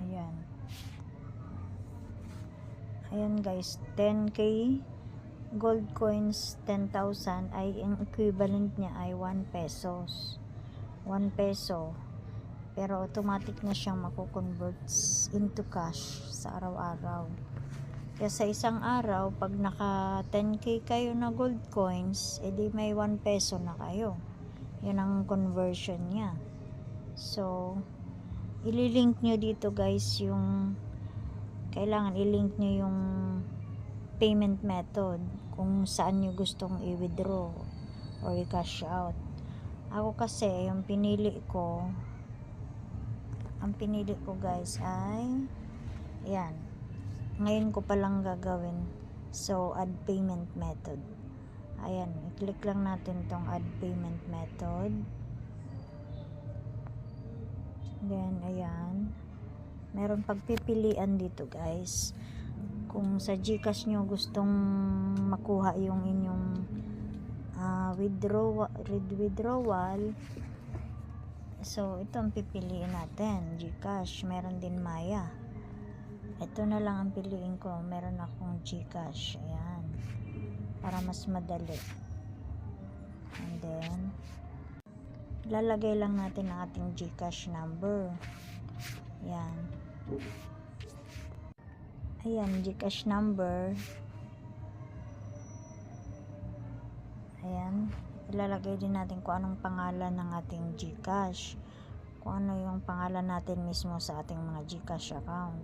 Ayan. Ayan guys, 10k gold coins, 10,000 ay ang equivalent niya ay 1 pesos. 1 peso. Pero automatic na siyang mako-convert into cash sa araw-araw. Kaya sa isang araw, pag naka 10k kayo na gold coins, edi may 1 peso na kayo. Yun ang conversion niya. So, ililink nyo dito guys yung kailangan ilink nyo yung payment method kung saan nyo gustong i-withdraw or i-cash out. Ako kasi yung ang pinili ko guys ay yan, ngayon ko palang gagawin. So add payment method, ayan, i-click lang natin tong add payment method. Then ayan, meron pagpipilian dito guys. Kung sa GCash nyo gustong makuha yung inyong withdrawal, so ito ang pipiliin natin, GCash. Meron din Maya, ito na lang ang piliin ko. Meron akong GCash, ayan, para mas madali. And then lalagay lang natin ang ating GCash number. Ayan, GCash number. Ayan, ilalagay din natin kung anong pangalan ng ating GCash, kung ano yung pangalan natin mismo sa ating mga GCash account.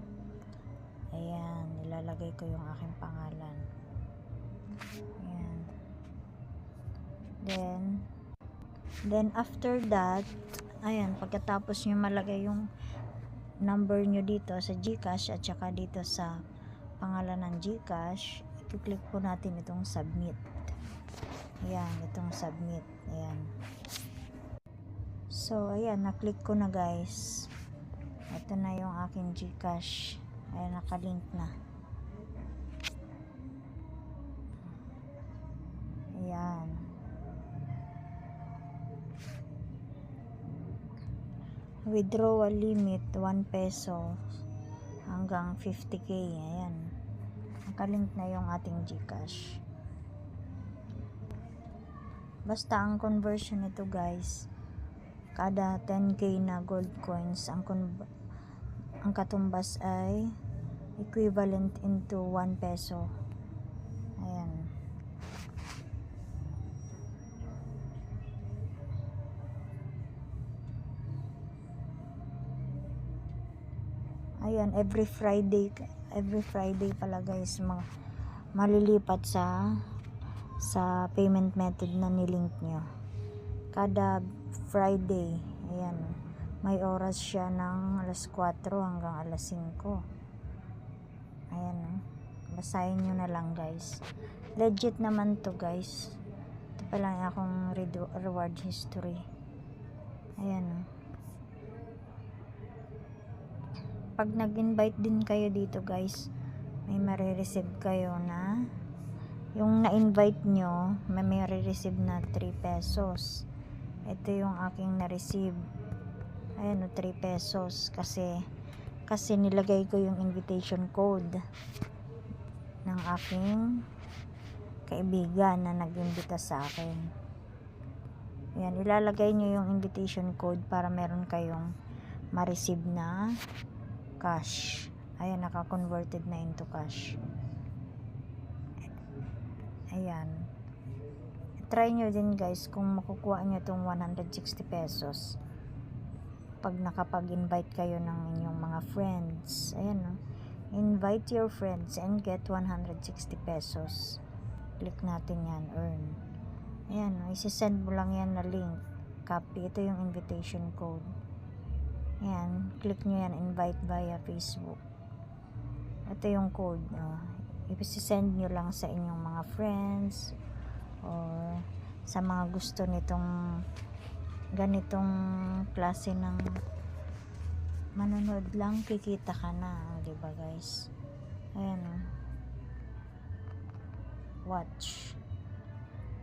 Ayan, ilalagay ko yung aking pangalan. Ayan. Then after that, ayan, pagkatapos nyo malagay yung number nyo dito sa GCash at saka dito sa pangalan ng GCash, i-click po natin itong submit. Ayan, itong submit. Ayan. So, ayan, na-click ko na guys. Ito na yung aking GCash. Ayan, nakalink na. Ayan. Withdrawal limit 1 peso hanggang 50k. Ayan, nakalink na yung ating GCash. Basta ang conversion nito guys, kada 10k na gold coins, ang katumbas ay equivalent into 1 peso. Ayan. Ayan, every Friday pala guys, malilipat sa payment method na nilink nyo. Kada Friday, ayan, may oras siya ng alas 4 hanggang alas 5. Ayan, basahin nyo na lang guys. Legit naman to guys. Ito pa lang akong reward history. Ayan. Pag nag-invite din kayo dito guys, may marireceive kayo na yung na-invite nyo, may receive na 3 pesos. Ito yung aking na-receive. Ayan, 3 pesos. Kasi nilagay ko yung invitation code ng aking kaibigan na nag-imbita sa akin. Ayan, ilalagay nyo yung invitation code para meron kayong ma-receive na cash. Ayan, naka-converted na into cash. Ayan, try nyo din guys kung makukuha nyo itong 160 pesos pag nakapag-invite kayo ng inyong mga friends. Ayan, no? Invite your friends and get 160 pesos. Click natin yan, earn. Ayan, no? Isisend mo lang yan na link, copy. Ito yung invitation code. Ayan, click nyo yan, invite via Facebook. Ito yung code, no? I-send nyo lang sa inyong mga friends or sa mga gusto nitong ganitong klase ng manonood lang, kikita ka na, diba guys? Ayan, watch.